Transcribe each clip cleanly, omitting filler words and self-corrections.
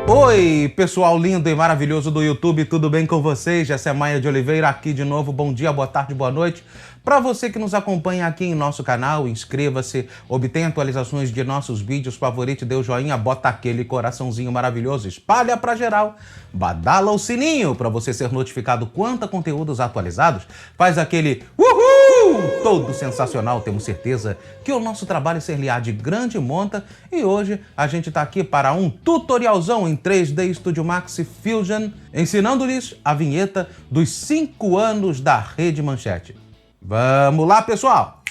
Oi, pessoal lindo e maravilhoso do YouTube, tudo bem com vocês? Essa é Maia de Oliveira aqui de novo. Bom dia, boa tarde, boa noite. Para você que nos acompanha aqui em nosso canal, inscreva-se, obtenha atualizações de nossos vídeos, favorite, dê o joinha, bota aquele coraçãozinho maravilhoso, espalha para geral, badala o sininho para você ser notificado quanto a conteúdos atualizados, faz aquele uhul! Todo sensacional, temos certeza que o nosso trabalho ser-lhe-á de grande monta e hoje a gente está aqui para um tutorialzão em 3D Studio Max Fusion, ensinando-lhes a vinheta dos 5 anos da Rede Manchete. Vamos lá, pessoal!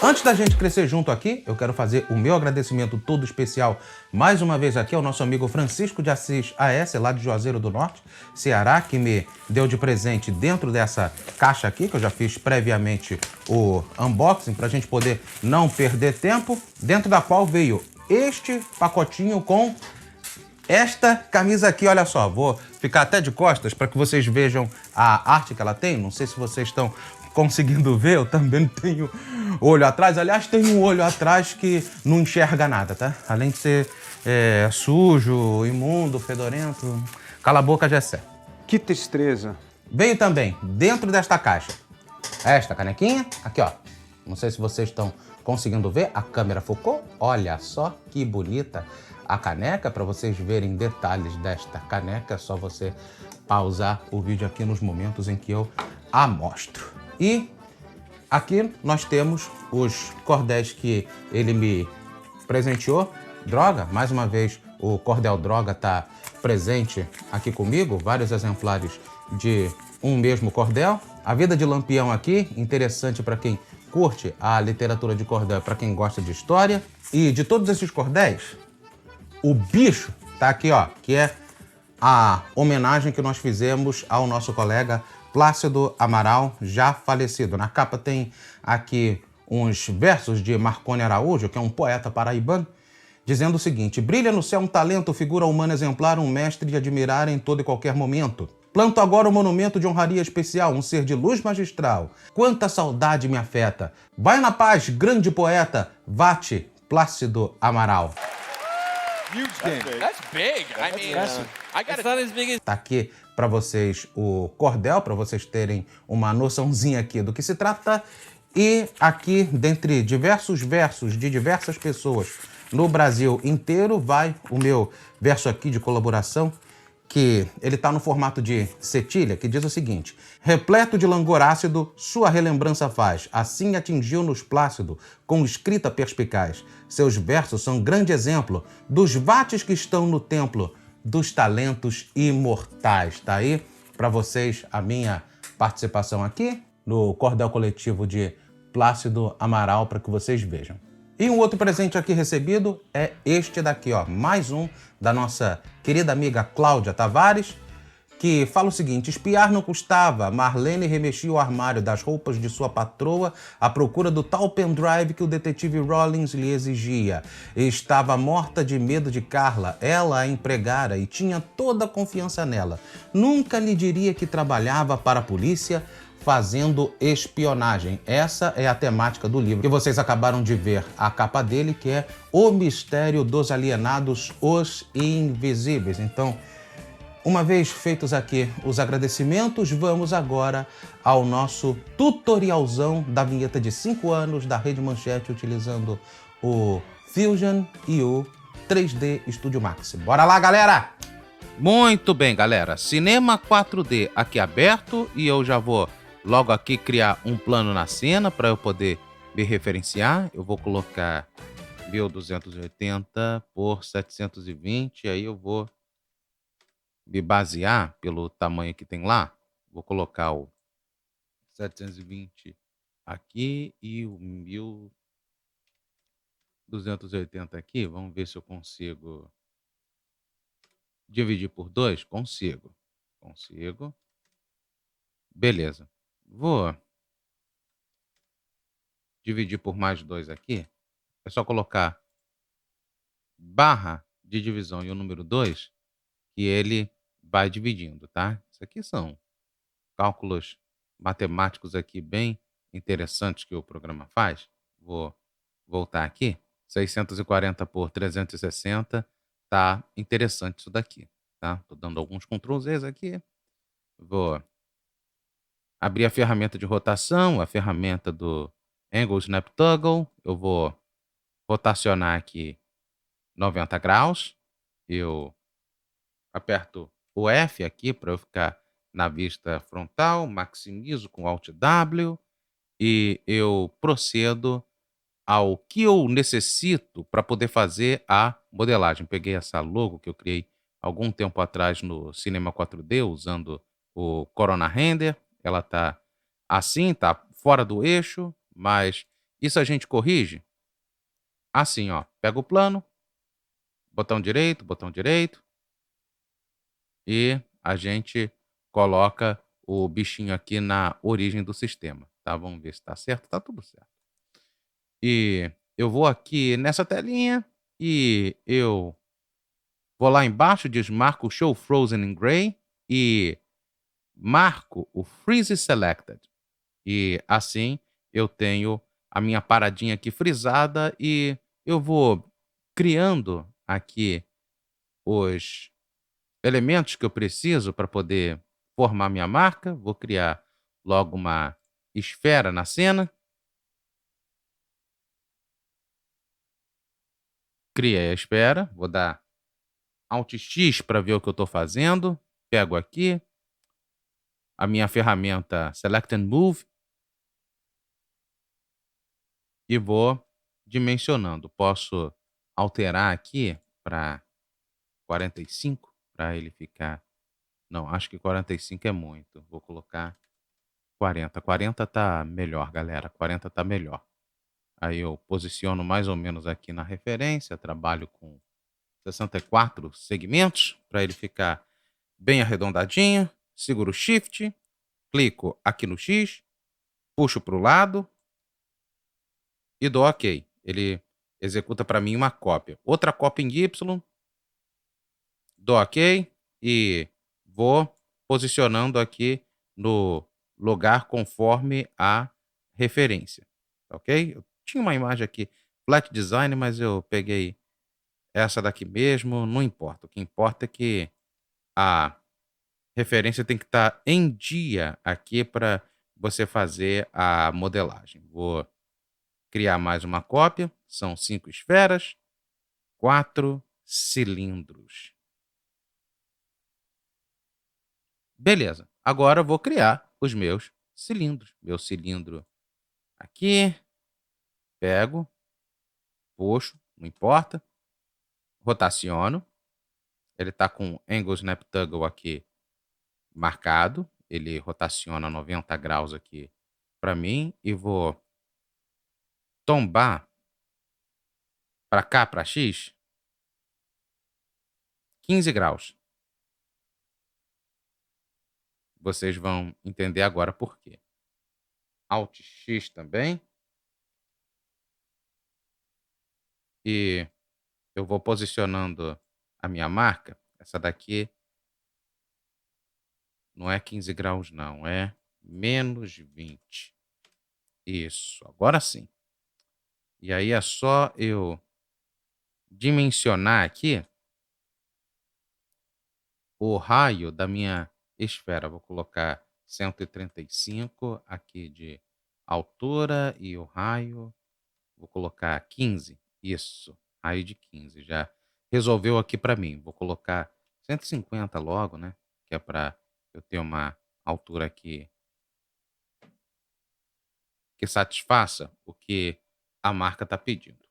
Antes da gente crescer junto aqui, eu quero fazer o meu agradecimento todo especial mais uma vez aqui ao nosso amigo Francisco de Assis AS, lá de Juazeiro do Norte, Ceará, que me deu de presente dentro dessa caixa aqui, que eu já fiz previamente o unboxing, para a gente poder não perder tempo, dentro da qual veio este pacotinho com esta camisa aqui, olha só, vou ficar até de costas para que vocês vejam a arte que ela tem, não sei se vocês estão conseguindo ver, eu também tenho olho atrás. Aliás, tem um olho atrás que não enxerga nada, tá? Além de ser sujo, imundo, fedorento. Cala a boca, Gessé. Que tristeza. Veio também, dentro desta caixa, esta canequinha, aqui ó. Não sei se vocês estão conseguindo ver, a câmera focou. Olha só que bonita a caneca. Para vocês verem detalhes desta caneca, é só você pausar o vídeo aqui nos momentos em que eu a mostro. E aqui nós temos os cordéis que ele me presenteou. Droga, mais uma vez o cordel Droga está presente aqui comigo. Vários exemplares de um mesmo cordel. A vida de Lampião aqui, interessante para quem curte a literatura de cordel, para quem gosta de história. E de todos esses cordéis, o bicho tá aqui, ó, que é a homenagem que nós fizemos ao nosso colega Plácido Amaral, já falecido. Na capa tem aqui uns versos de Marconi Araújo, que é um poeta paraibano, dizendo o seguinte: brilha no céu um talento, figura humana exemplar, um mestre de admirar em todo e qualquer momento. Planto agora um monumento de honraria especial, um ser de luz magistral. Quanta saudade me afeta. Vai na paz, grande poeta, Vate Plácido Amaral. That's big. I mean, it's not as big as... Tá aqui para vocês o cordel, para vocês terem uma noçãozinha aqui do que se trata. E aqui, dentre diversos versos de diversas pessoas no Brasil inteiro, vai o meu verso aqui de colaboração, que ele tá no formato de cetilha, que diz o seguinte: repleto de langor ácido, sua relembrança faz, assim atingiu-nos Plácido, com escrita perspicaz. Seus versos são grande exemplo dos vates que estão no templo dos talentos imortais. Tá aí para vocês a minha participação aqui no cordel coletivo de Plácido Amaral, para que vocês vejam. E um outro presente aqui recebido é este daqui, ó, mais um da nossa querida amiga Cláudia Tavares, que fala o seguinte: espiar não custava, Marlene remexia o armário das roupas de sua patroa à procura do tal pendrive que o detetive Rollins lhe exigia. Estava morta de medo de Carla, ela a empregara e tinha toda a confiança nela. Nunca lhe diria que trabalhava para a polícia fazendo espionagem. Essa é a temática do livro que vocês acabaram de ver a capa dele, que é O Mistério dos Alienados, os Invisíveis. Então, uma vez feitos aqui os agradecimentos, vamos agora ao nosso tutorialzão da vinheta de 5 anos da Rede Manchete, utilizando o Fusion e o 3D Studio Max. Bora lá, galera! Muito bem, galera. Cinema 4D aqui aberto e eu já vou logo aqui criar um plano na cena para eu poder me referenciar. Eu vou colocar 1280 por 720, aí eu vou me basear pelo tamanho que tem lá. Vou colocar o 720 aqui e o 1280 aqui. Vamos ver se eu consigo dividir por 2. Consigo. Beleza. Vou dividir por mais 2 aqui. É só colocar barra de divisão e o número 2, que ele vai dividindo, tá? Isso aqui são cálculos matemáticos aqui bem interessantes que o programa faz. Vou voltar aqui. 640 por 360. Tá interessante isso daqui, tá? Tô dando alguns Ctrl Zs aqui. Vou abrir a ferramenta de rotação, a ferramenta do Angle Snap Toggle. Eu vou rotacionar aqui 90 graus. Eu aperto o F aqui para eu ficar na vista frontal, maximizo com Alt W e eu procedo ao que eu necessito para poder fazer a modelagem. Peguei essa logo que eu criei algum tempo atrás no Cinema 4D usando o Corona Render. Ela está assim, tá fora do eixo, mas isso a gente corrige assim, ó. Pega o plano, botão direito e a gente coloca o bichinho aqui na origem do sistema, tá? Vamos ver se tá certo. Tá tudo certo. E eu vou aqui nessa telinha e eu vou lá embaixo, desmarco o Show Frozen in Gray e marco o Freeze Selected. E assim eu tenho a minha paradinha aqui frisada e eu vou criando aqui os elementos que eu preciso para poder formar minha marca. Vou criar logo uma esfera na cena. Criei a esfera, vou dar Alt X para ver o que eu estou fazendo. Pego aqui a minha ferramenta Select and Move e vou dimensionando. Posso alterar aqui para 45 para ele ficar. Não, acho que 45 é muito. Vou colocar 40. 40 tá melhor, galera. 40 tá melhor. Aí eu posiciono mais ou menos aqui na referência, trabalho com 64 segmentos para ele ficar bem arredondadinho. Seguro o Shift, clico aqui no X, puxo para o lado e dou OK. Ele executa para mim uma cópia. Outra cópia em Y, dou OK e vou posicionando aqui no lugar conforme a referência. OK? Eu tinha uma imagem aqui, Flat Design, mas eu peguei essa daqui mesmo, não importa. O que importa é que a referência tem que estar em dia aqui para você fazer a modelagem. Vou criar mais uma cópia. São 5 esferas, 4 cilindros. Beleza. Agora eu vou criar os meus cilindros. Meu cilindro aqui. Pego, puxo, não importa. Rotaciono. Ele está com Angle Snap Toggle aqui marcado. Ele rotaciona 90 graus aqui para mim. E vou tombar para cá, para X, 15 graus. Vocês vão entender agora por quê. Alt X também. E eu vou posicionando a minha marca. Essa daqui não é 15 graus, não. É menos 20. Isso, agora sim. E aí é só eu dimensionar aqui o raio da minha esfera. Vou colocar 135 aqui de altura e o raio. Vou colocar 15. Isso, raio de 15. Já resolveu aqui para mim. Vou colocar 150 logo, né? Que é para eu ter uma altura aqui que satisfaça o que a marca está pedindo.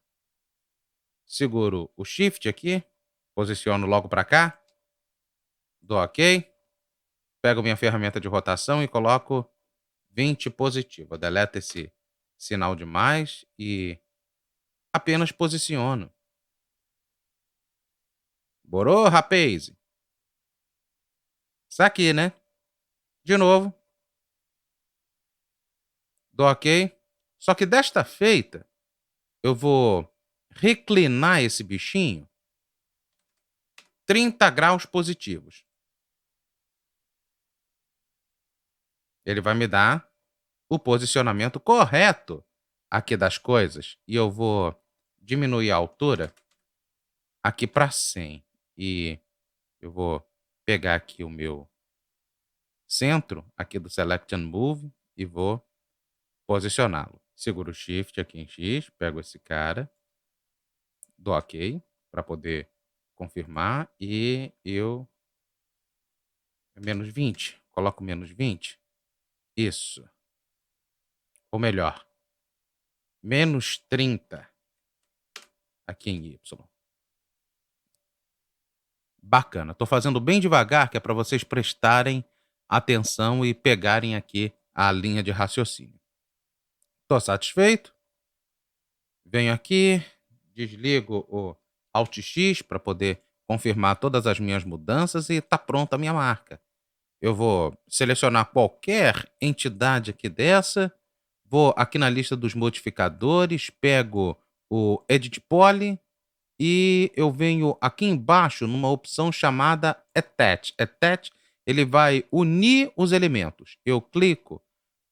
Seguro o Shift aqui, posiciono logo para cá, dou OK, pego minha ferramenta de rotação e coloco 20 positivo. Eu deleto esse sinal de mais e apenas posiciono. Borou, rapaz? Isso aqui, né? De novo. Dou OK. Só que desta feita, eu vou reclinar esse bichinho 30 graus positivos. Ele vai me dar o posicionamento correto aqui das coisas. E eu vou diminuir a altura aqui para 100. E eu vou pegar aqui o meu centro aqui do Select and Move e vou posicioná-lo. Seguro o Shift aqui em X, pego esse cara, dou OK para poder confirmar e eu menos 20, coloco menos 20. Isso. Ou melhor, menos 30 aqui em Y. Bacana. Tô fazendo bem devagar, que é para vocês prestarem atenção e pegarem aqui a linha de raciocínio. Tô satisfeito. Venho aqui, desligo o Alt X para poder confirmar todas as minhas mudanças e tá pronta a minha marca. Eu vou selecionar qualquer entidade aqui dessa, vou aqui na lista dos modificadores, pego o Edit Poly e eu venho aqui embaixo numa opção chamada Attach. Attach, ele vai unir os elementos. Eu clico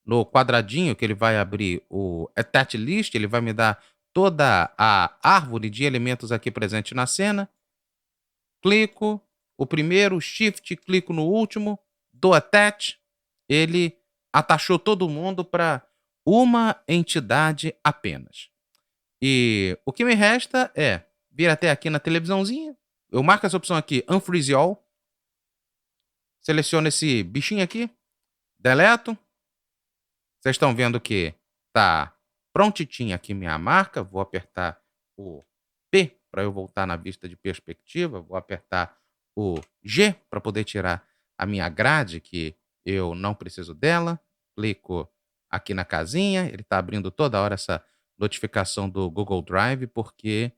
no quadradinho que ele vai abrir o Attach List, ele vai me dar toda a árvore de elementos aqui presente na cena. Clico o primeiro, Shift, clico no último, dou Attach, ele atachou todo mundo para uma entidade apenas. E o que me resta é vir até aqui na televisãozinha, eu marco essa opção aqui, Unfreeze All, seleciono esse bichinho aqui, deleto. Vocês estão vendo que tá prontinha aqui minha marca, vou apertar o P para eu voltar na vista de perspectiva, vou apertar o G para poder tirar a minha grade, que eu não preciso dela, clico aqui na casinha, ele está abrindo toda hora essa notificação do Google Drive, porque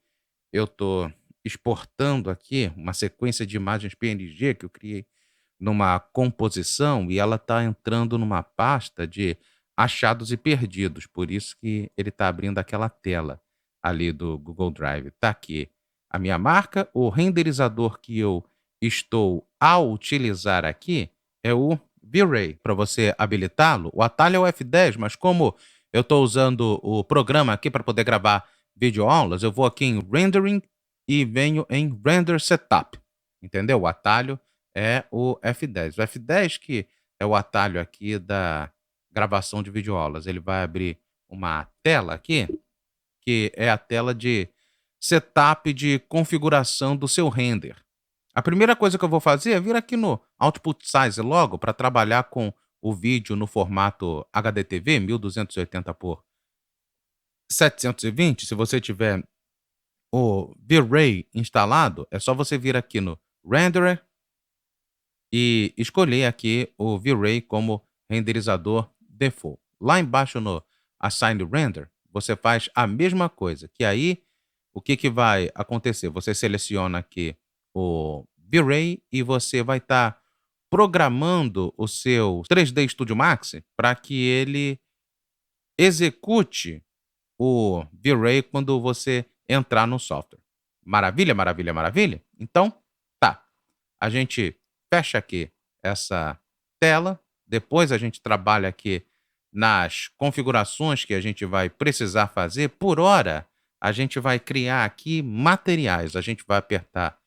eu estou exportando aqui uma sequência de imagens PNG que eu criei numa composição e ela está entrando numa pasta de achados e perdidos, por isso que ele está abrindo aquela tela ali do Google Drive. Está aqui a minha marca, o renderizador que eu estou a utilizar aqui é o V-Ray. Para você habilitá-lo, o atalho é o F10, mas como eu estou usando o programa aqui para poder gravar videoaulas, eu vou aqui em Rendering e venho em Render Setup, entendeu? O atalho é o F10. O F10 que é o atalho aqui da gravação de videoaulas. Ele vai abrir uma tela aqui, que é a tela de setup de configuração do seu render. A primeira coisa que eu vou fazer é vir aqui no Output Size logo para trabalhar com o vídeo no formato HDTV 1280 por 720. Se você tiver o V-Ray instalado, é só você vir aqui no Renderer e escolher aqui o V-Ray como renderizador default. Lá embaixo no Assign Render, você faz a mesma coisa, que aí o que vai acontecer? Você seleciona aqui o V-Ray e você vai estar programando o seu 3D Studio Max para que ele execute o V-Ray quando você entrar no software. Maravilha, maravilha, maravilha? Então, tá. A gente fecha aqui essa tela, depois a gente trabalha aqui nas configurações que a gente vai precisar fazer. Por hora, a gente vai criar aqui materiais. A gente vai apertar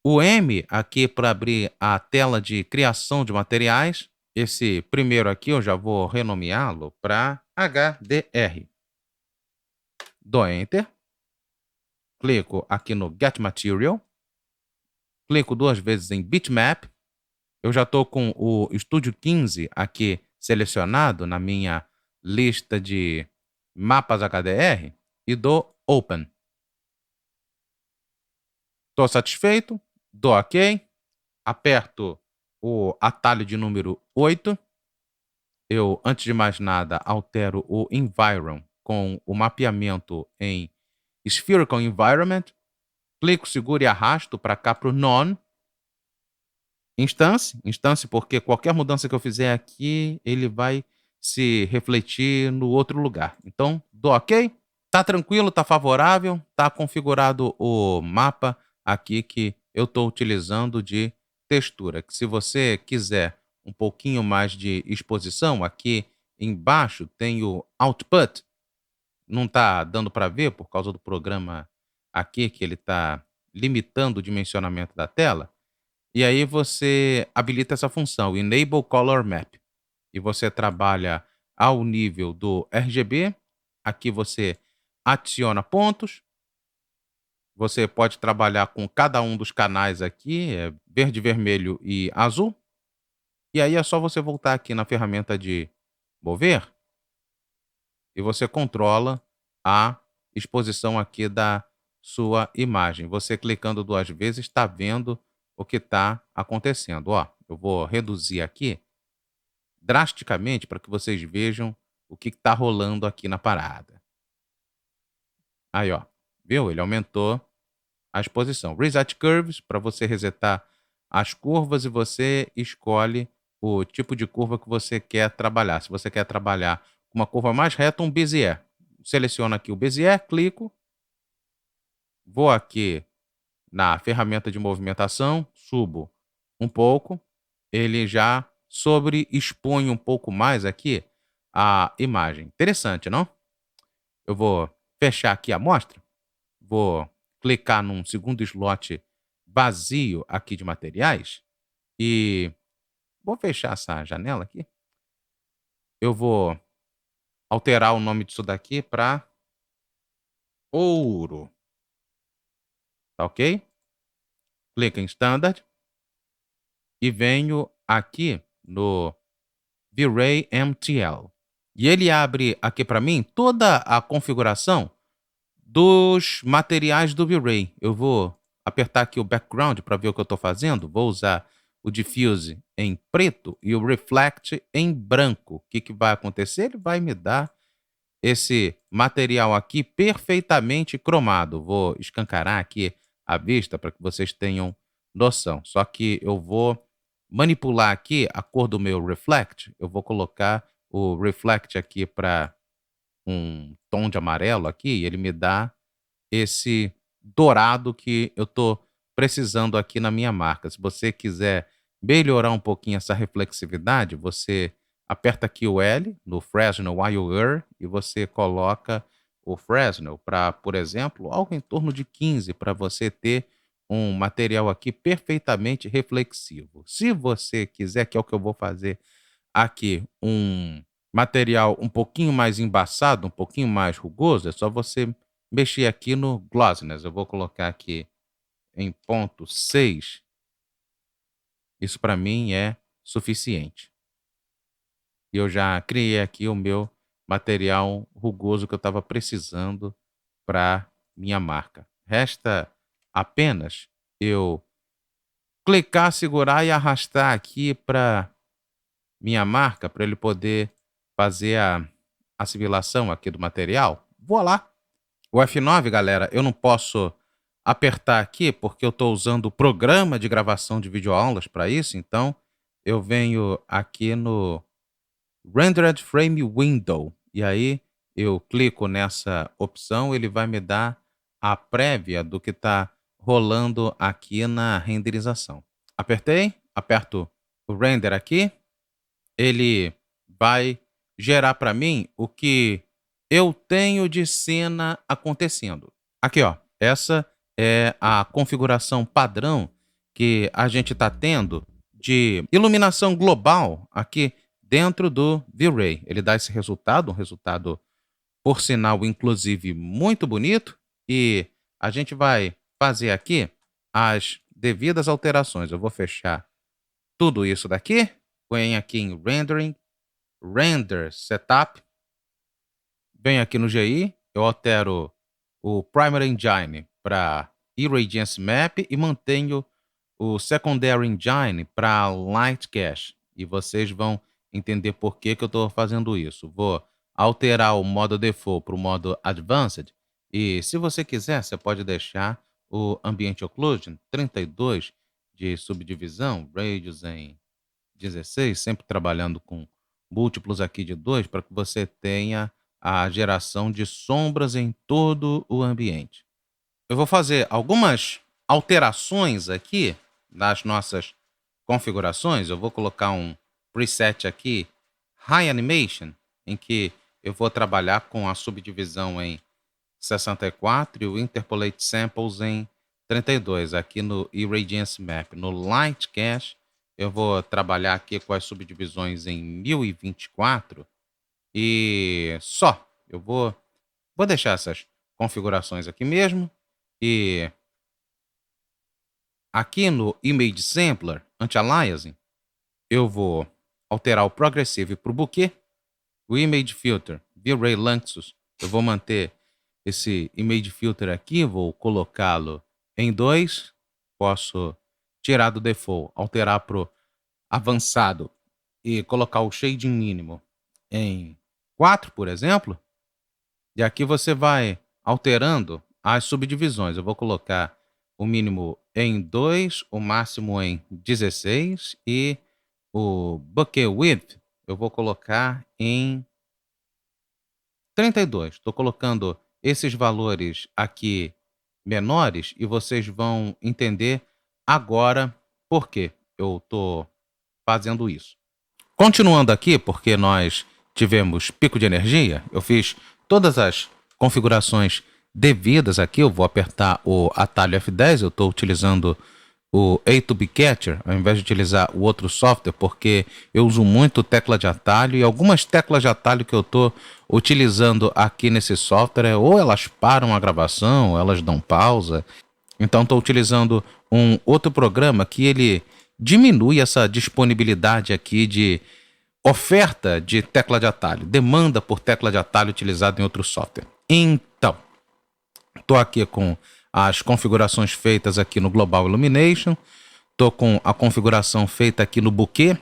o M aqui para abrir a tela de criação de materiais. Esse primeiro aqui eu já vou renomeá-lo para HDR. Dou Enter. Clico aqui no Get Material. Clico 2 vezes em Bitmap. Eu já estou com o Studio 15 aqui selecionado na minha lista de mapas HDR e dou Open. Estou satisfeito, dou OK, aperto o atalho de número 8. Eu, antes de mais nada, altero o Environ com o mapeamento em Spherical Environment. Clico, seguro e arrasto para cá para o None. Instância, porque qualquer mudança que eu fizer aqui, ele vai se refletir no outro lugar. Então, dou OK. Tá tranquilo, tá favorável, tá configurado o mapa aqui que eu estou utilizando de textura. Que se você quiser um pouquinho mais de exposição, aqui embaixo tem o Output. Não está dando para ver por causa do programa aqui, que ele está limitando o dimensionamento da tela. E aí você habilita essa função, Enable Color Map. E você trabalha ao nível do RGB. Aqui você adiciona pontos. Você pode trabalhar com cada um dos canais aqui, verde, vermelho e azul. E aí é só você voltar aqui na ferramenta de mover e você controla a exposição aqui da sua imagem. Você clicando 2 vezes está vendo o que está acontecendo. Ó, eu vou reduzir aqui drasticamente para que vocês vejam o que está rolando aqui na parada. Aí, ó, viu? Ele aumentou a exposição. Reset Curves, para você resetar as curvas e você escolhe o tipo de curva que você quer trabalhar. Se você quer trabalhar com uma curva mais reta, um Bezier. Seleciono aqui o Bezier, clico, vou aqui na ferramenta de movimentação, subo um pouco, ele já sobreexpõe um pouco mais aqui a imagem. Interessante, não? Eu vou fechar aqui a amostra, vou clicar num segundo slot vazio aqui de materiais e vou fechar essa janela aqui. Eu vou alterar o nome disso daqui para ouro. Tá ok? Clica em Standard e venho aqui no V-Ray MTL. E ele abre aqui para mim toda a configuração dos materiais do V-Ray. Eu vou apertar aqui o background para ver o que eu estou fazendo. Vou usar o diffuse em preto e o reflect em branco. O que vai acontecer? Ele vai me dar esse material aqui perfeitamente cromado. Vou escancarar aqui a vista para que vocês tenham noção. Só que eu vou manipular aqui a cor do meu reflect. Eu vou colocar o reflect aqui para um tom de amarelo aqui e ele me dá esse dourado que eu estou precisando aqui na minha marca. Se você quiser melhorar um pouquinho essa reflexividade, você aperta aqui o L no Fresnel Wire e você coloca o Fresnel para, por exemplo, algo em torno de 15 para você ter um material aqui perfeitamente reflexivo. Se você quiser, que é o que eu vou fazer aqui, um material um pouquinho mais embaçado, um pouquinho mais rugoso, é só você mexer aqui no Glossiness. Eu vou colocar aqui em ponto 6. Isso para mim é suficiente. E eu já criei aqui o meu material rugoso que eu estava precisando para minha marca. Resta apenas eu clicar, segurar e arrastar aqui para minha marca, para ele poder fazer a assimilação aqui do material. Vou lá. O F9, galera, eu não posso apertar aqui porque eu estou usando o programa de gravação de videoaulas para isso. Então, eu venho aqui no Rendered Frame Window. E aí, eu clico nessa opção, ele vai me dar a prévia do que está rolando aqui na renderização. Apertei, aperto o render aqui. Ele vai gerar para mim o que eu tenho de cena acontecendo. Aqui, ó, essa é a configuração padrão que a gente está tendo de iluminação global aqui dentro do V-Ray. Ele dá esse resultado, um resultado, por sinal, inclusive, muito bonito. E a gente vai fazer aqui as devidas alterações. Eu vou fechar tudo isso daqui. Venho aqui em Rendering, Render Setup. Venho aqui no GI, eu altero o Primary Engine para Irradiance Map e mantenho o Secondary Engine para Light Cache. E vocês vão entender por que eu estou fazendo isso. Vou alterar o modo Default para o modo Advanced. E se você quiser, você pode deixar o Ambient Occlusion 32 de subdivisão, Radius em 16, sempre trabalhando com múltiplos aqui de 2, para que você tenha a geração de sombras em todo o ambiente. Eu vou fazer algumas alterações aqui nas nossas configurações. Eu vou colocar um preset aqui, High Animation, em que eu vou trabalhar com a subdivisão em 64 e o Interpolate Samples em 32, aqui no Irradiance Map. No Light Cache, eu vou trabalhar aqui com as subdivisões em 1024 e só. Eu vou deixar essas configurações aqui mesmo. E aqui no Image Sampler Anti-Aliasing, eu vou alterar o Progressive para o Bokeh. O Image Filter, V-Ray Lanxus, eu vou manter esse Image Filter aqui, vou colocá-lo em 2. Posso tirar do default, alterar para o avançado e colocar o shading mínimo em 4, por exemplo. E aqui você vai alterando as subdivisões. Eu vou colocar o mínimo em 2, o máximo em 16 e o Bokeh Width eu vou colocar em 32. Estou colocando esses valores aqui menores e vocês vão entender agora por que eu estou fazendo isso. Continuando aqui, porque nós tivemos pico de energia, eu fiz todas as configurações devidas aqui. Eu vou apertar o atalho F10, eu estou utilizando o A2B Catcher, ao invés de utilizar o outro software, porque eu uso muito tecla de atalho, e algumas teclas de atalho que eu estou utilizando aqui nesse software, ou elas param a gravação, ou elas dão pausa. Então estou utilizando um outro programa que ele diminui essa disponibilidade aqui de oferta de tecla de atalho, demanda por tecla de atalho utilizada em outro software. Então, estou aqui com as configurações feitas aqui no Global Illumination. Estou com a configuração feita aqui no Bokeh,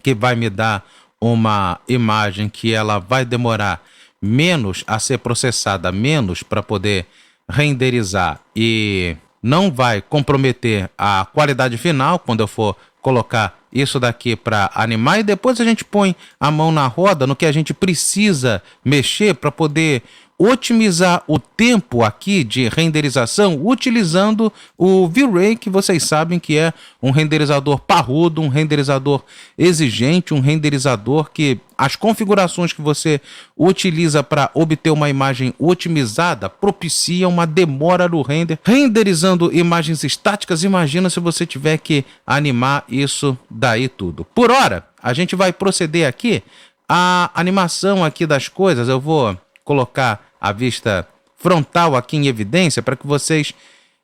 que vai me dar uma imagem que ela vai demorar menos a ser processada, menos para poder renderizar, e não vai comprometer a qualidade final quando eu for colocar isso daqui para animar. E depois a gente põe a mão na roda no que a gente precisa mexer para poder otimizar o tempo aqui de renderização utilizando o V-Ray, que vocês sabem que é um renderizador parrudo, um renderizador exigente, um renderizador que as configurações que você utiliza para obter uma imagem otimizada propiciam uma demora no render. Renderizando imagens estáticas, imagina se você tiver que animar isso daí tudo. Por hora, a gente vai proceder aqui a animação aqui das coisas. Eu vou colocar a vista frontal aqui em evidência para que vocês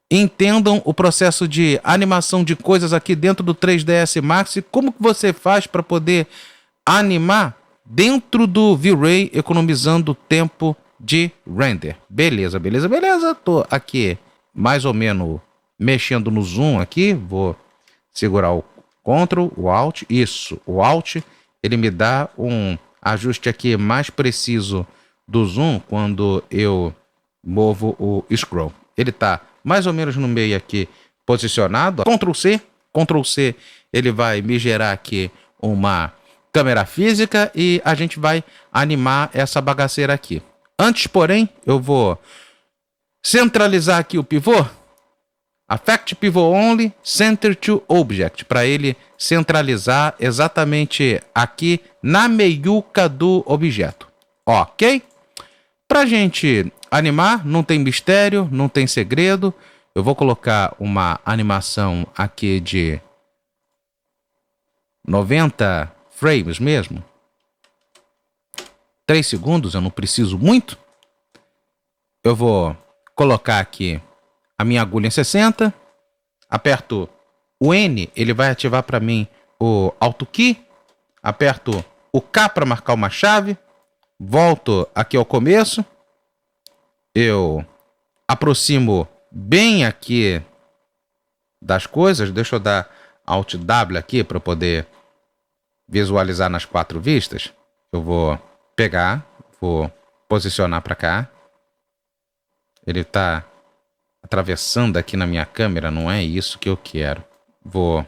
entendam o processo de animação de coisas aqui dentro do 3ds Max e como que você faz para poder animar dentro do V-Ray, economizando tempo de render. Beleza, beleza, beleza. Tô aqui mais ou menos mexendo no zoom aqui. Vou segurar o Ctrl, o Alt. Isso, o Alt, ele me dá um ajuste aqui mais preciso do zoom quando eu movo o scroll. Ele está mais ou menos no meio aqui posicionado. Ctrl C, ele vai me gerar aqui uma câmera física e a gente vai animar essa bagaceira aqui. Antes, porém, eu vou centralizar aqui o pivô. Affect Pivot Only, Center to Object, para ele centralizar exatamente aqui na meiuca do objeto. Ok? Pra gente animar, não tem mistério, não tem segredo. Eu vou colocar uma animação aqui de 90 frames mesmo. 3 segundos, eu não preciso muito. Eu vou colocar aqui a minha agulha em 60. Aperto o N, ele vai ativar para mim o Auto Key. Aperto o K para marcar uma chave. Volto aqui ao começo, eu aproximo bem aqui das coisas. Deixa eu dar Alt W aqui para poder visualizar nas 4 vistas. Eu vou pegar, vou posicionar para cá. Ele está atravessando aqui na minha câmera, não é isso que eu quero. Vou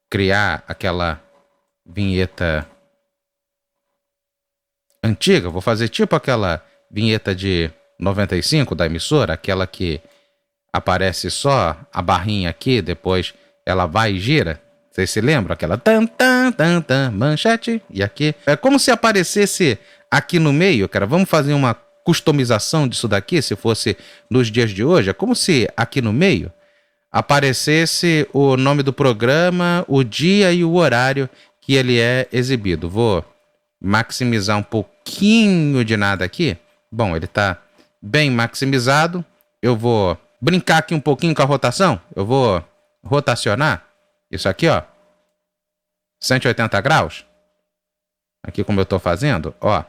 criar aquela vinheta antiga, vou fazer tipo aquela vinheta de 95 da emissora, aquela que aparece só a barrinha aqui, depois ela vai e gira. Vocês se lembram? Aquela manchete. E aqui. É como se aparecesse aqui no meio, cara. Vamos fazer uma customização disso daqui, se fosse nos dias de hoje. É como se aqui no meio aparecesse o nome do programa, o dia e o horário que ele é exibido. Vou maximizar um pouquinho de nada aqui. Bom, ele tá bem maximizado. Eu vou brincar aqui um pouquinho com a rotação. Eu vou rotacionar isso aqui, ó. 180 graus. Aqui como eu tô fazendo, ó.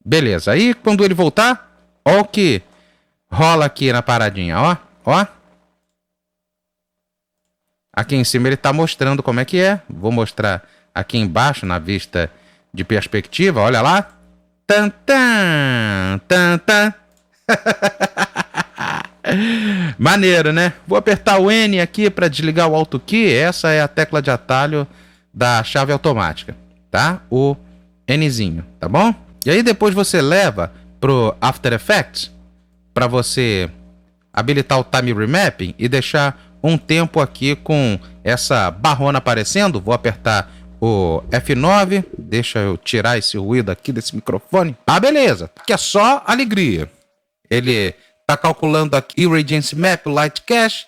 Beleza. Aí quando ele voltar, ó o que rola aqui na paradinha, ó. Ó. Aqui em cima ele tá mostrando como é que é. Vou mostrar aqui embaixo na vista de perspectiva, olha lá. Tan, tan, tan, tan. Maneiro, né? Vou apertar o N aqui para desligar o Auto Key. Essa é a tecla de atalho da chave automática, tá? O Nzinho, tá bom? E aí depois você leva pro After Effects para você habilitar o Time Remapping e deixar um tempo aqui com essa barrona aparecendo. Vou apertar o F9, deixa eu tirar esse ruído aqui desse microfone. Ah, beleza, que é só alegria. Ele tá calculando aqui o Radiance Map, o Light Cache,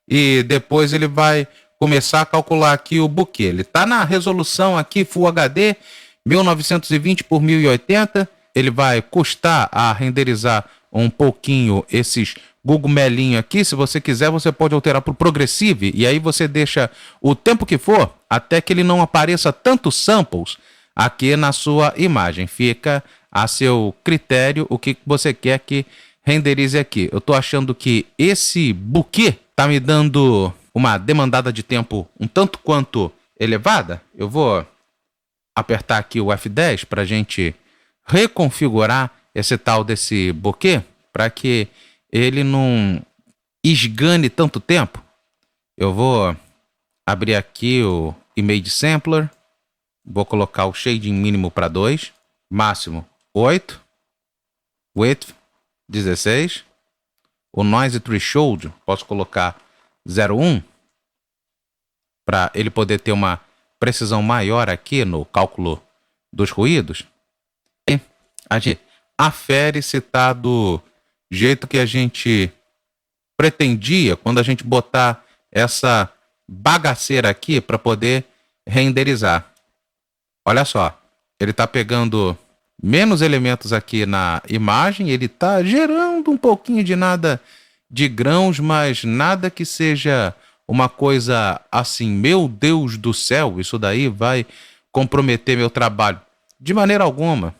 e depois ele vai começar a calcular aqui o bokeh. Ele tá na resolução aqui Full HD, 1920 por 1080. Ele vai custar a renderizar um pouquinho esses cogumelinhos aqui. Se você quiser, você pode alterar para o Progressive, e aí você deixa o tempo que for, até que ele não apareça tantos samples aqui na sua imagem. Fica a seu critério o que você quer que renderize aqui. Eu tô achando que esse bokeh tá me dando uma demandada de tempo um tanto quanto elevada. Eu vou apertar aqui o F10 para a gente reconfigurar esse tal desse bokeh para que ele não esgane tanto tempo. Eu vou abrir aqui o Image Sampler, vou colocar o shading mínimo para 2, máximo 8, width 16, o Noise Threshold posso colocar 0,1 para ele poder ter uma precisão maior aqui no cálculo dos ruídos. E a gente afere se está do jeito que a gente pretendia quando a gente botar essa bagaceira aqui para poder renderizar. Olha só, ele está pegando menos elementos aqui na imagem, ele está gerando um pouquinho de nada de grãos, mas nada que seja uma coisa assim, meu Deus do céu, isso daí vai comprometer meu trabalho. De maneira alguma.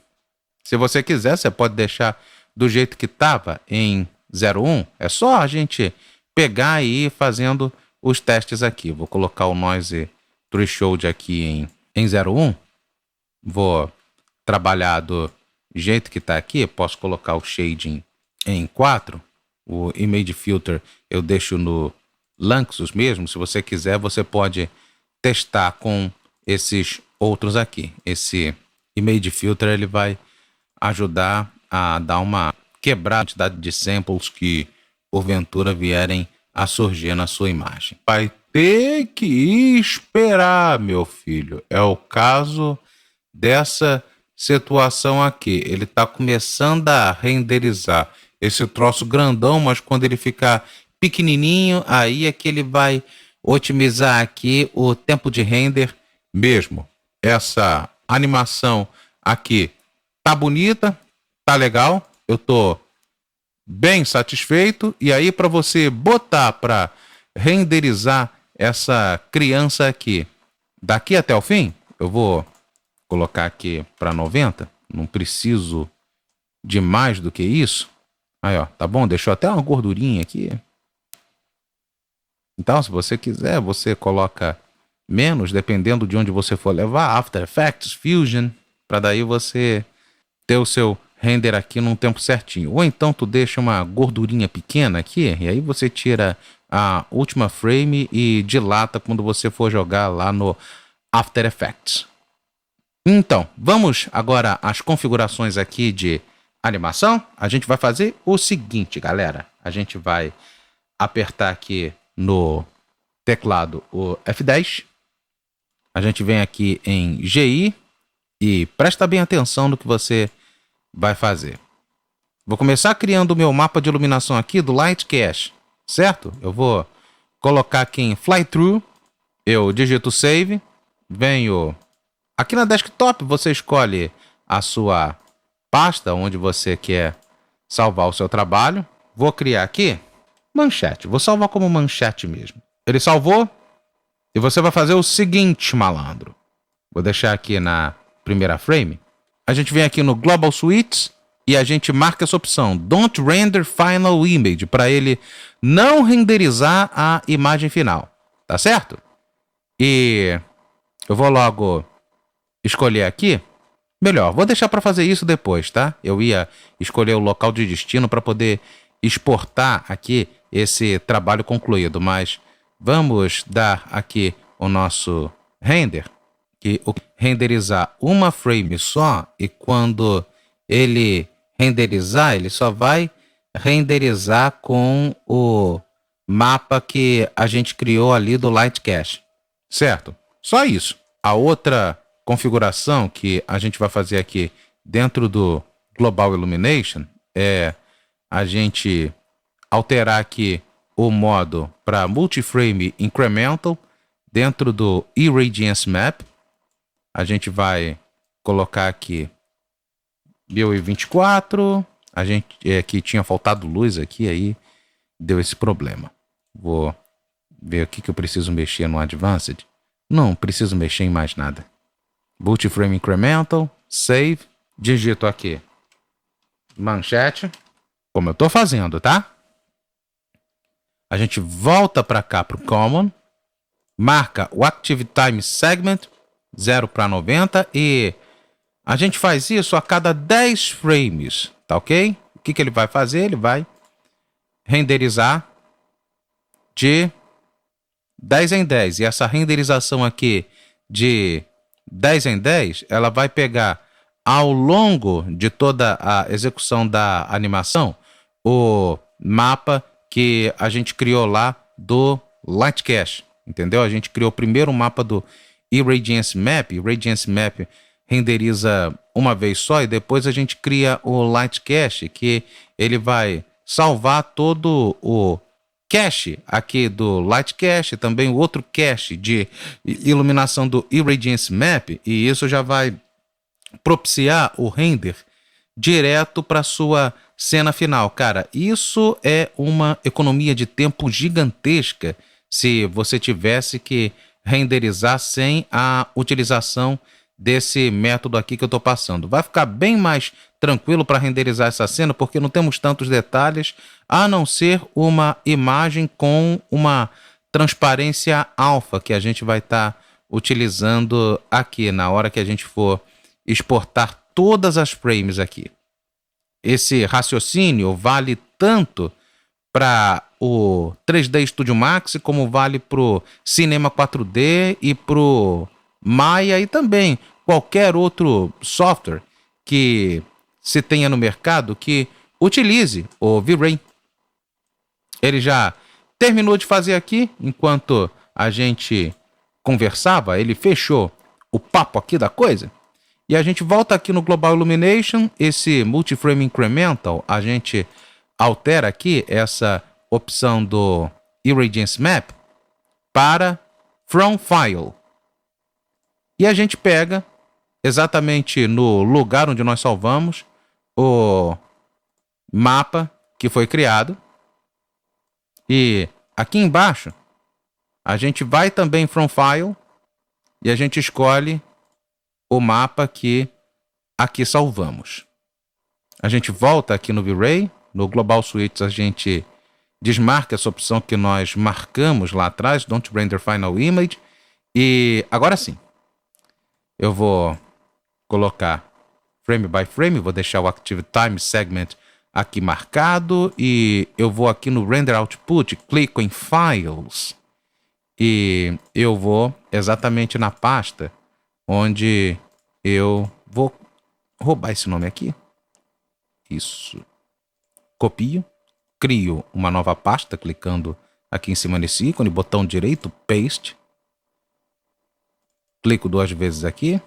Se você quiser, você pode deixar do jeito que estava em 0,1. É só a gente pegar e ir fazendo os testes aqui. Vou colocar o Noise Threshold aqui em 0,1. Vou trabalhar do jeito que está aqui. Posso colocar o Shading em 4. O Image Filter eu deixo no Lanxus mesmo. Se você quiser, você pode testar com esses outros aqui. Esse Image Filter ele vai ajudar a dar uma quebrada a quantidade de samples que porventura vierem a surgir na sua imagem. Vai ter que esperar, meu filho. É o caso dessa situação aqui. Ele está começando a renderizar esse troço grandão, mas quando ele ficar pequenininho, aí é que ele vai otimizar aqui o tempo de render mesmo. Essa animação aqui tá bonita, tá legal, eu tô bem satisfeito. E aí para você botar para renderizar essa criança aqui daqui até o fim, eu vou colocar aqui para 90, não preciso de mais do que isso. Aí ó, tá bom, deixou até uma gordurinha aqui. Então se você quiser, você coloca menos, dependendo de onde você for levar, After Effects, Fusion, para daí você ter o seu render aqui num tempo certinho. Ou então tu deixa uma gordurinha pequena aqui, e aí você tira a última frame e dilata quando você for jogar lá no After Effects. Então, vamos agora às configurações aqui de animação. A gente vai fazer o seguinte, galera. A gente vai apertar aqui no teclado o F10. A gente vem aqui em GI e presta bem atenção no que você vai fazer. Vou começar criando o meu mapa de iluminação aqui do Light Cache, certo? Eu vou colocar aqui em Flythrough, eu digito Save, venho aqui na desktop, você escolhe a sua pasta onde você quer salvar o seu trabalho. Vou criar aqui manchete, vou salvar como manchete mesmo. Ele salvou e você vai fazer o seguinte, malandro. Vou deixar aqui na primeira frame. A gente vem aqui no Global Suites e a gente marca essa opção, Don't Render Final Image, para ele não renderizar a imagem final, tá certo? E eu vou logo escolher aqui. Melhor, vou deixar para fazer isso depois, tá? Eu ia escolher o local de destino para poder exportar aqui esse trabalho concluído, mas vamos dar aqui o nosso render, que o renderizar uma frame só, e quando ele renderizar, ele só vai renderizar com o mapa que a gente criou ali do Light Cache, certo? Só isso. A outra configuração que a gente vai fazer aqui dentro do Global Illumination é a gente alterar aqui o modo para Multiframe Incremental dentro do Irradiance Map. A gente vai colocar aqui 1024. A gente aqui tinha faltado luz aqui, aí deu esse problema. Vou ver o que eu preciso mexer no Advanced. Não preciso mexer em mais nada. Multiframe Incremental, Save, digito aqui manchete, como eu estou fazendo, tá? A gente volta para cá para o Common, marca o Active Time Segment 0 para 90 e a gente faz isso a cada 10 frames, tá ok? O que ele vai fazer? Ele vai renderizar de 10 em 10 e essa renderização aqui de 10 em 10, ela vai pegar ao longo de toda a execução da animação o mapa que a gente criou lá do Light Cache, entendeu? A gente criou primeiro o mapa do Irradiance Map. Irradiance Map renderiza uma vez só e depois a gente cria o Light Cache, que ele vai salvar todo o cache aqui do Light Cache, também o outro cache de iluminação do Irradiance Map, e isso já vai propiciar o render direto para sua cena final. Cara, isso é uma economia de tempo gigantesca se você tivesse que renderizar sem a utilização desse método aqui que eu estou passando. Vai ficar bem mais tranquilo para renderizar essa cena, porque não temos tantos detalhes, a não ser uma imagem com uma transparência alfa que a gente vai estar utilizando aqui na hora que a gente for exportar todas as frames aqui. Esse raciocínio vale tanto para o 3D Studio Max como vale para o Cinema 4D e para o Maya e também qualquer outro software que se tenha no mercado que utilize o V-Ray. Ele já terminou de fazer aqui, enquanto a gente conversava, ele fechou o papo aqui da coisa. E a gente volta aqui no Global Illumination, esse Multiframe Incremental, a gente altera aqui essa opção do Irradiance Map para From File. E a gente pega exatamente no lugar onde nós salvamos o mapa que foi criado. E aqui embaixo a gente vai também From File e a gente escolhe o mapa que aqui salvamos. A gente volta aqui no V-Ray, no Global Suites a gente desmarca essa opção que nós marcamos lá atrás, Don't Render Final Image, e agora sim, eu vou colocar frame by frame, vou deixar o Active Time Segment aqui marcado, e eu vou aqui no Render Output, clico em Files, e eu vou exatamente na pasta onde eu vou roubar esse nome aqui. Isso. Copio, crio uma nova pasta, clicando aqui em cima nesse ícone, botão direito, Paste. clico 2 vezes aqui.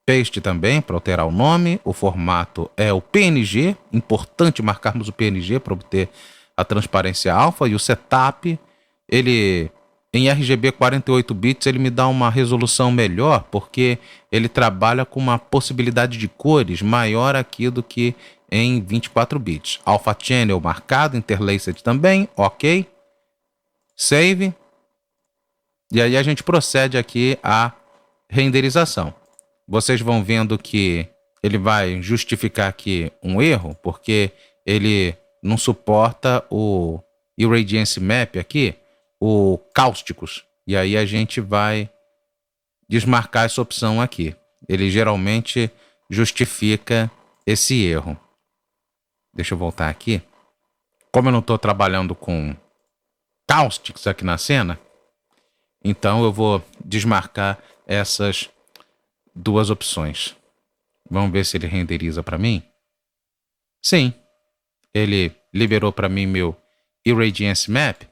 Paste também para alterar o nome. O formato é o PNG. Importante marcarmos o PNG para obter a transparência alfa. E o setup, ele em RGB 48 bits, ele me dá uma resolução melhor, porque ele trabalha com uma possibilidade de cores maior aqui do que em 24 bits. Alpha Channel marcado, Interlaced também, ok. Save. E aí a gente procede aqui à renderização. Vocês vão vendo que ele vai justificar aqui um erro, porque ele não suporta o Irradiance Map aqui, o Cáusticos. E aí a gente vai desmarcar essa opção aqui. Ele geralmente justifica esse erro. Deixa eu voltar aqui. Como eu não estou trabalhando com Cáusticos aqui na cena, então eu vou desmarcar essas 2 opções. Vamos ver se ele renderiza para mim. Sim, ele liberou para mim meu Irradiance Map.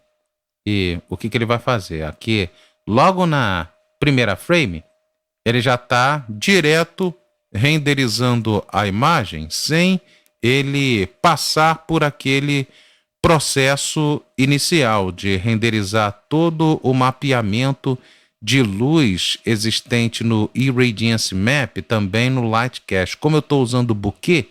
E o que ele vai fazer? Aqui, logo na primeira frame, ele já está direto renderizando a imagem sem ele passar por aquele processo inicial de renderizar todo o mapeamento de luz existente no Irradiance Map, também no Light Cache. Como eu estou usando o Bokeh,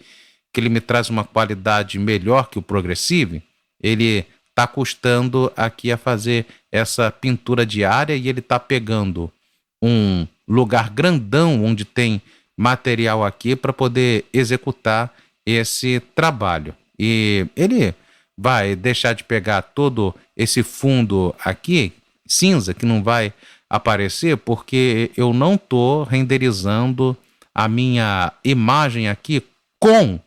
que ele me traz uma qualidade melhor que o Progressive, ele está custando aqui a fazer essa pintura diária e ele está pegando um lugar grandão onde tem material aqui para poder executar esse trabalho. E ele vai deixar de pegar todo esse fundo aqui, cinza, que não vai aparecer, porque eu não estou renderizando a minha imagem aqui com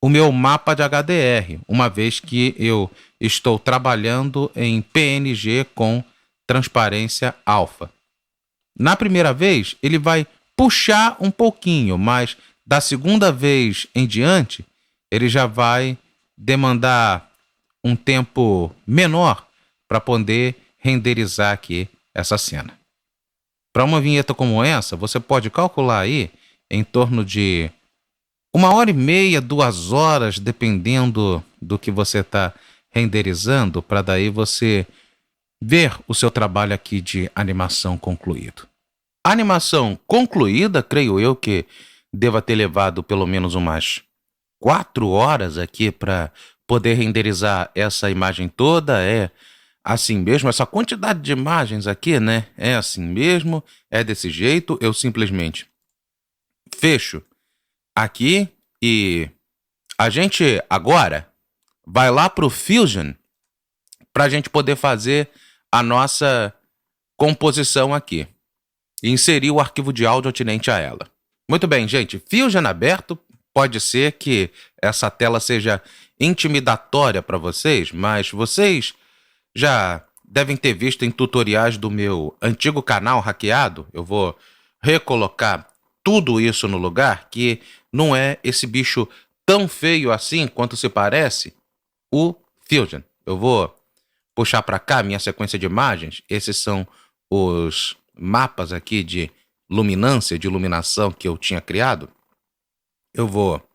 o meu mapa de HDR, uma vez que eu estou trabalhando em PNG com transparência alfa. Na primeira vez, ele vai puxar um pouquinho, mas da segunda vez em diante, ele já vai demandar um tempo menor para poder renderizar aqui essa cena. Para uma vinheta como essa, você pode calcular aí em torno de 1h30, 2 horas, dependendo do que você está renderizando, para daí você ver o seu trabalho aqui de animação concluído. A animação concluída, creio eu que deva ter levado pelo menos umas 4 horas aqui para poder renderizar essa imagem toda. É assim mesmo, essa quantidade de imagens aqui, né? É assim mesmo, é desse jeito. Eu simplesmente fecho aqui e a gente agora vai lá para o Fusion para a gente poder fazer a nossa composição aqui e inserir o arquivo de áudio atinente a ela. Muito bem, gente, Fusion aberto. Pode ser que essa tela seja intimidatória para vocês, mas vocês já devem ter visto em tutoriais do meu antigo canal hackeado. Eu vou recolocar tudo isso no lugar, que não é esse bicho tão feio assim quanto se parece, o Fusion. Eu vou puxar para cá minha sequência de imagens. Esses são os mapas aqui de luminância, de iluminação que eu tinha criado. Eu vou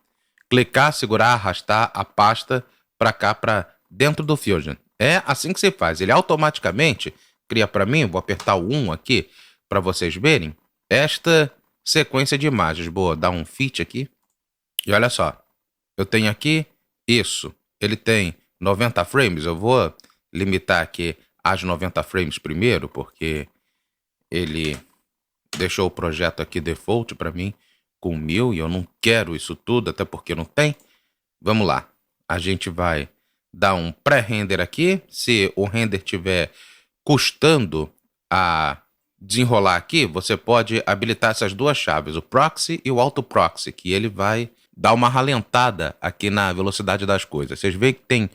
clicar, segurar, arrastar a pasta para cá, para dentro do Fusion. É assim que se faz. Ele automaticamente cria para mim, vou apertar o 1 aqui para vocês verem, esta sequência de imagens. Vou dar um fit aqui. E olha só, eu tenho aqui isso. Ele tem 90 frames. Eu vou limitar aqui as 90 frames primeiro, porque ele deixou o projeto aqui default para mim com 1000 e eu não quero isso tudo, até porque não tem. Vamos lá. A gente vai dar um pré-render aqui. Se o render estiver custando a desenrolar aqui, você pode habilitar essas 2 chaves, o proxy e o auto proxy, que ele vai dar uma ralentada aqui na velocidade das coisas. Vocês veem que tem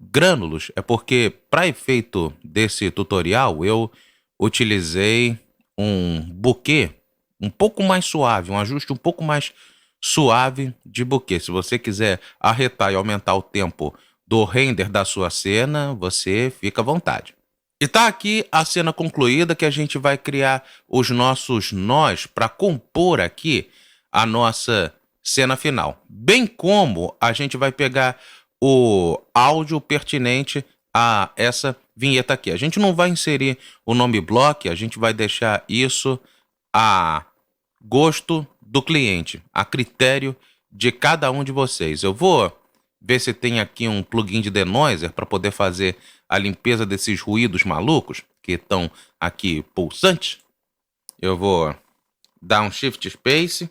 grânulos, é porque para efeito desse tutorial eu utilizei um bokeh um pouco mais suave, um ajuste um pouco mais suave de bokeh. Se você quiser arretar e aumentar o tempo do render da sua cena, você fica à vontade. E tá aqui a cena concluída, que a gente vai criar os nossos nós para compor aqui a nossa cena final. Bem como a gente vai pegar o áudio pertinente a essa vinheta aqui. A gente não vai inserir o nome block, a gente vai deixar isso a gosto do cliente, a critério de cada um de vocês. Eu vou ver se tem aqui um plugin de denoiser para poder fazer a limpeza desses ruídos malucos que estão aqui pulsantes. Eu vou dar um Shift Space.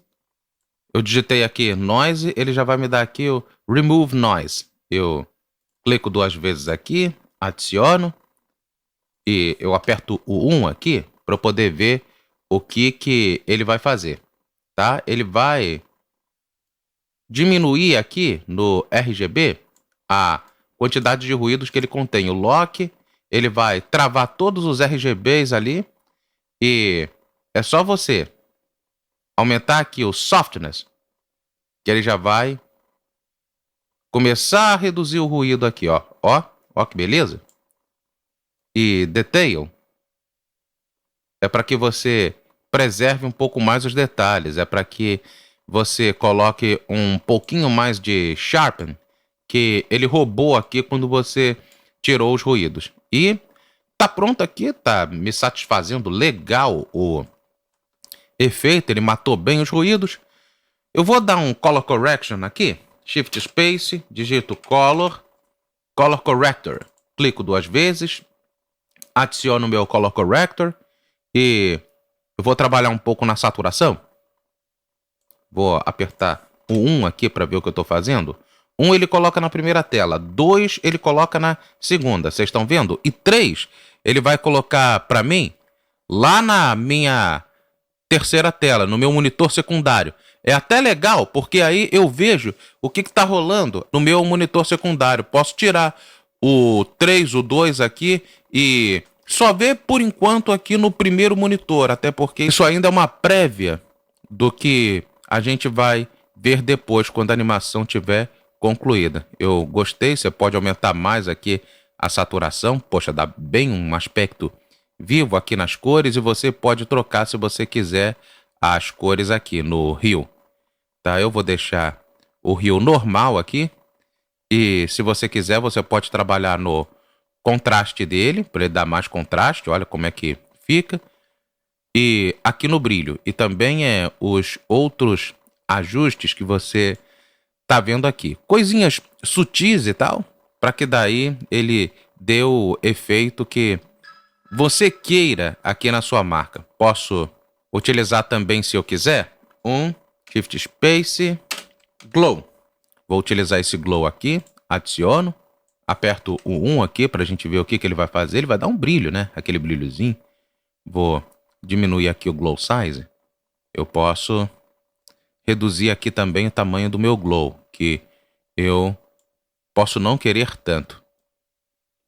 Eu digitei aqui Noise, ele já vai me dar aqui o Remove Noise. Eu clico 2 vezes aqui, adiciono e eu aperto o 1 aqui para eu poder ver o que ele vai fazer, tá? Ele vai diminuir aqui no RGB a quantidade de ruídos que ele contém. O lock, ele vai travar todos os RGBs ali e é só você aumentar aqui o softness que ele já vai começar a reduzir o ruído aqui, ó. Ó que beleza. E detail é para que você preserve um pouco mais os detalhes, é para que você coloque um pouquinho mais de sharpen, que ele roubou aqui quando você tirou os ruídos. E tá pronto aqui, tá me satisfazendo legal o efeito, ele matou bem os ruídos. Eu vou dar um Color Correction aqui, Shift Space, digito Color Corrector, clico 2 vezes, adiciono o meu Color Corrector e eu vou trabalhar um pouco na saturação. Vou apertar o 1 aqui para ver o que eu estou fazendo. 1 ele coloca na primeira tela, 2 ele coloca na segunda, vocês estão vendo? E 3 ele vai colocar para mim lá na minha terceira tela, no meu monitor secundário. É até legal, porque aí eu vejo o que está rolando no meu monitor secundário. Posso tirar o 3, o 2 aqui e só ver por enquanto aqui no primeiro monitor, até porque isso ainda é uma prévia do que a gente vai ver depois, quando a animação estiver concluída. Eu gostei, você pode aumentar mais aqui a saturação. Poxa, dá bem um aspecto vivo aqui nas cores e você pode trocar, se você quiser, as cores aqui no Hue. Tá? Eu vou deixar o Hue normal aqui e se você quiser, você pode trabalhar no contraste dele, para ele dar mais contraste. Olha como é que fica. E aqui no brilho. E também os outros ajustes que você tá vendo aqui. Coisinhas sutis e tal, para que daí ele dê o efeito que você queira aqui na sua marca. Posso utilizar também, se eu quiser, um Shift Space Glow. Vou utilizar esse Glow aqui, adiciono, aperto o 1 aqui para a gente ver o que ele vai fazer. Ele vai dar um brilho, né? Aquele brilhozinho. Vou diminuir aqui o Glow Size. Eu posso reduzir aqui também o tamanho do meu Glow, que eu posso não querer tanto.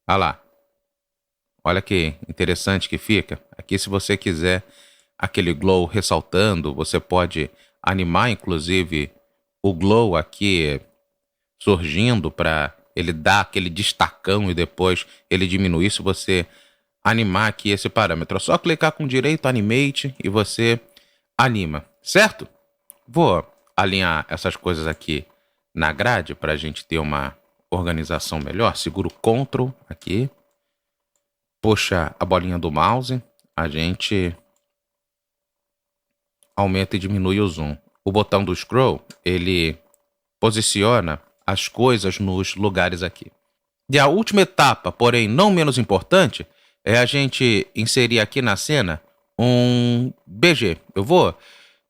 Olha lá. Olha que interessante que fica. Aqui, se você quiser aquele glow ressaltando, você pode animar, inclusive, o glow aqui surgindo para ele dar aquele destacão e depois ele diminuir. Se você animar aqui esse parâmetro, é só clicar com direito Animate e você anima, certo? Vou alinhar essas coisas aqui na grade para a gente ter uma organização melhor. Seguro Ctrl aqui. Puxa a bolinha do mouse, a gente aumenta e diminui o zoom. O botão do scroll, ele posiciona as coisas nos lugares aqui. E a última etapa, porém não menos importante, é a gente inserir aqui na cena um BG. Eu vou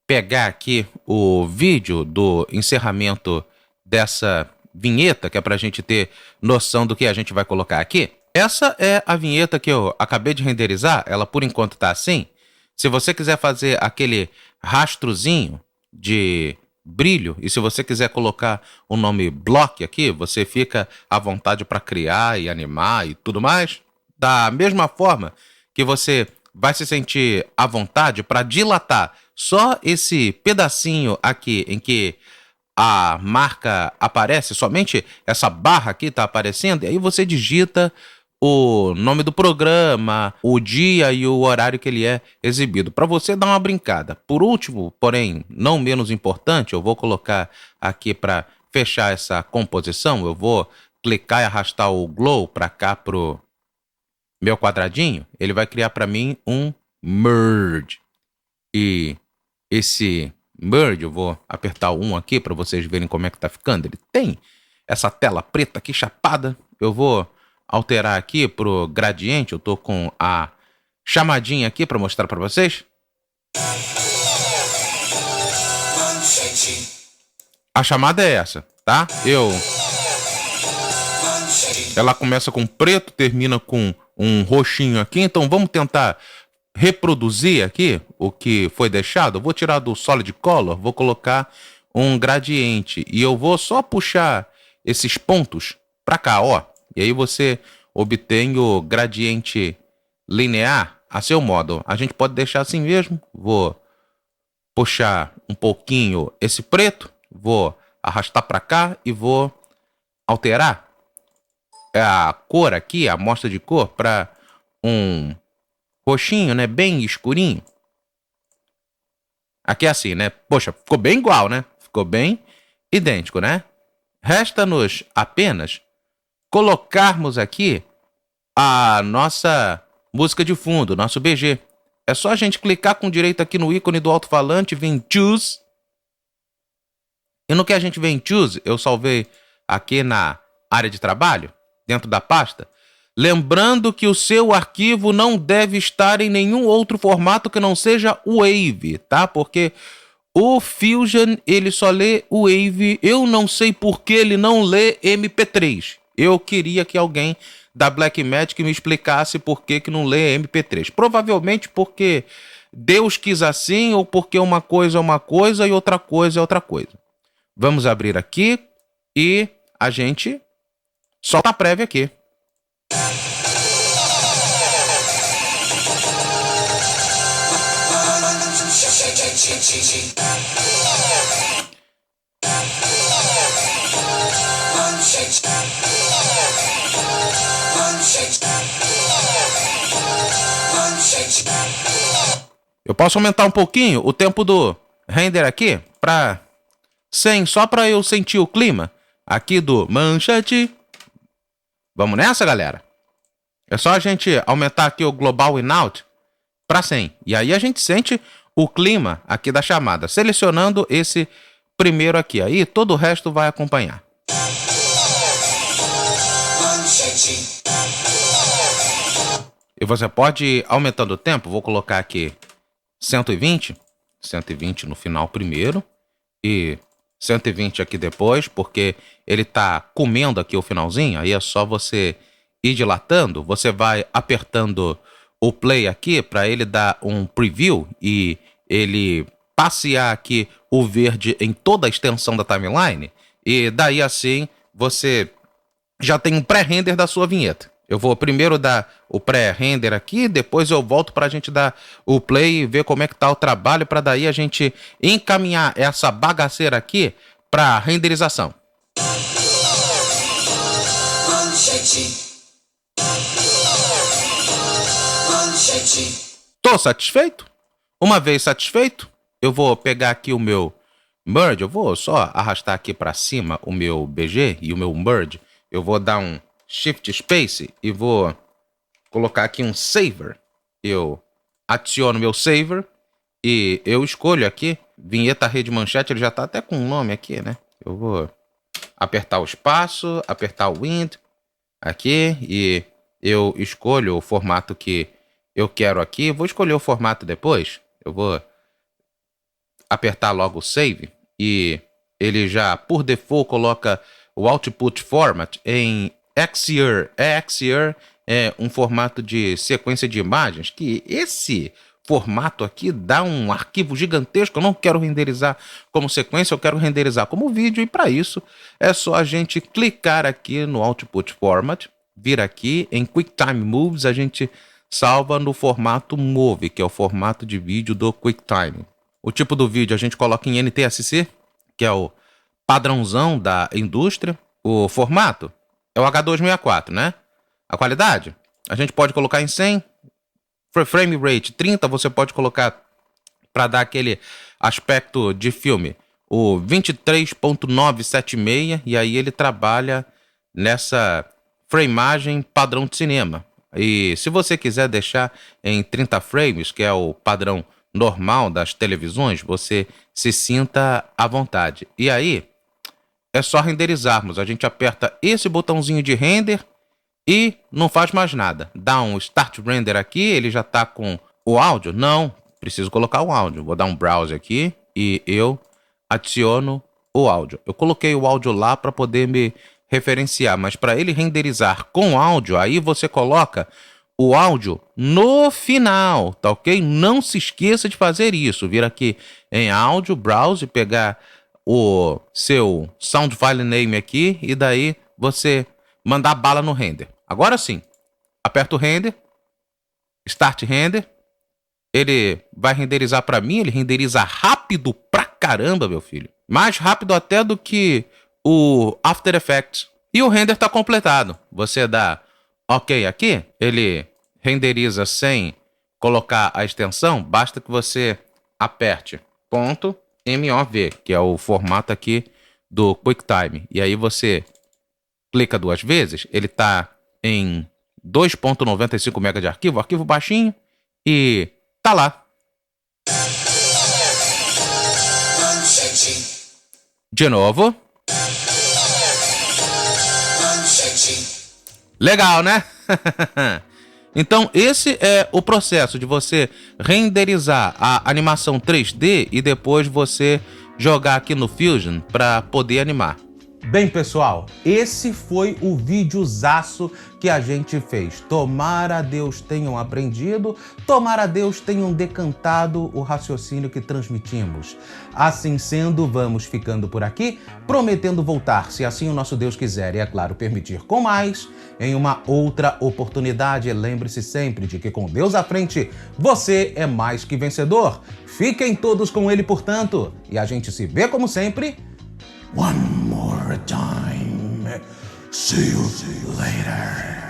pegar aqui o vídeo do encerramento dessa vinheta, que é para a gente ter noção do que a gente vai colocar aqui. Essa é a vinheta que eu acabei de renderizar, ela por enquanto está assim. Se você quiser fazer aquele rastrozinho de brilho, e se você quiser colocar o nome block aqui, você fica à vontade para criar e animar e tudo mais. Da mesma forma que você vai se sentir à vontade para dilatar só esse pedacinho aqui em que a marca aparece, somente essa barra aqui está aparecendo, e aí você digita o nome do programa, o dia e o horário que ele é exibido, para você dar uma brincada. Por último, porém não menos importante, eu vou colocar aqui para fechar essa composição, eu vou clicar e arrastar o Glow para cá pro meu quadradinho, ele vai criar para mim um merge. E esse merge, eu vou apertar o 1 aqui para vocês verem como é que tá ficando. Ele tem essa tela preta aqui chapada. Eu vou alterar aqui pro gradiente. Eu tô com a chamadinha aqui para mostrar para vocês. A chamada é essa, tá? Ela começa com preto, termina com um roxinho aqui. Então vamos tentar reproduzir aqui o que foi deixado. Eu vou tirar do Solid Color, vou colocar um gradiente e eu vou só puxar esses pontos para cá, ó. E aí você obtém o gradiente linear a seu modo. A gente pode deixar assim mesmo. Vou puxar um pouquinho esse preto, vou arrastar para cá e vou alterar a cor aqui, a amostra de cor, para um roxinho, né? Bem escurinho. Aqui é assim, né? Poxa, ficou bem igual, né? Ficou bem idêntico, né? Resta-nos apenas colocarmos aqui a nossa música de fundo, nosso BG. É só a gente clicar com direito aqui no ícone do alto-falante, vir em Choose. E no que a gente vem em Choose, eu salvei aqui na área de trabalho, dentro da pasta. Lembrando que o seu arquivo não deve estar em nenhum outro formato que não seja Wave, tá? Porque o Fusion, ele só lê Wave. Eu não sei por que ele não lê MP3. Eu queria que alguém da Blackmagic me explicasse por que não lê MP3. Provavelmente porque Deus quis assim, ou porque uma coisa é uma coisa e outra coisa é outra coisa. Vamos abrir aqui e a gente solta a prévia aqui. Eu posso aumentar um pouquinho o tempo do render aqui para 100, só para eu sentir o clima aqui do Manchete. Vamos nessa, galera? É só a gente aumentar aqui o Global In-Out para 100. E aí a gente sente o clima aqui da chamada, selecionando esse primeiro aqui. Aí todo o resto vai acompanhar. E você pode ir aumentando o tempo. Vou colocar aqui 120. 120 no final primeiro. E 120 aqui depois, porque ele tá comendo aqui o finalzinho. Aí é só você ir dilatando. Você vai apertando o play aqui para ele dar um preview e ele passear aqui o verde em toda a extensão da timeline. E daí assim você já tem um pré-render da sua vinheta. Eu vou primeiro dar o pré-render aqui, depois eu volto para a gente dar o play e ver como é que tá o trabalho, para daí a gente encaminhar essa bagaceira aqui para renderização. Tô satisfeito? Uma vez satisfeito, eu vou pegar aqui o meu merge, eu vou só arrastar aqui para cima o meu BG e o meu merge. Eu vou dar um Shift Space e vou colocar aqui um Saver. Eu adiciono meu Saver e eu escolho aqui vinheta rede manchete. Ele já tá até com um nome aqui, né? Eu vou apertar o espaço, apertar o Wind aqui e eu escolho o formato que eu quero aqui. Vou escolher o formato depois. Eu vou apertar logo o Save e ele já, por default, coloca o Output Format em XR. XR é um formato de sequência de imagens que esse formato aqui dá um arquivo gigantesco. Eu não quero renderizar como sequência, eu quero renderizar como vídeo, e para isso é só a gente clicar aqui no Output Format, vir aqui em QuickTime Moves, a gente salva no formato MOV, que é o formato de vídeo do QuickTime. O tipo do vídeo a gente coloca em NTSC, que é o padrãozão da indústria. O formato é o H264, né? a qualidade, a gente pode colocar em 100, frame rate 30, você pode colocar para dar aquele aspecto de filme, o 23.976, e aí ele trabalha nessa frameagem padrão de cinema. E se você quiser deixar em 30 frames, que é o padrão normal das televisões, você se sinta à vontade. E aí, é só renderizarmos. A gente aperta esse botãozinho de render e não faz mais nada. Dá um Start Render aqui, ele já está com o áudio? Não, preciso colocar o áudio. Vou dar um browse aqui e eu adiciono o áudio. Eu coloquei o áudio lá para poder me referenciar, mas para ele renderizar com áudio, aí você coloca o áudio no final, tá ok? Não se esqueça de fazer isso. Vir aqui em áudio, browse, pegar o seu sound file name aqui e daí você mandar bala no render. Agora sim, aperta o render, start render, ele vai renderizar para mim, ele renderiza rápido pra caramba, meu filho. Mais rápido até do que o After Effects. E o render está completado. Você dá OK aqui, ele renderiza sem colocar a extensão, basta que você aperte .mov, que é o formato aqui do QuickTime. E aí você clica 2 vezes, ele está em 2.95 MB de arquivo baixinho, e tá lá. De novo. Legal, né? Então, esse é o processo de você renderizar a animação 3D e depois você jogar aqui no Fusion para poder animar. Bem, pessoal, esse foi o videozaço que a gente fez. Tomara Deus tenham aprendido, tomara Deus tenham decantado o raciocínio que transmitimos. Assim sendo, vamos ficando por aqui, prometendo voltar, se assim o nosso Deus quiser e, é claro, permitir, com mais, em uma outra oportunidade. Lembre-se sempre de que com Deus à frente, você é mais que vencedor. Fiquem todos com Ele, portanto, e a gente se vê como sempre one more time. See you later.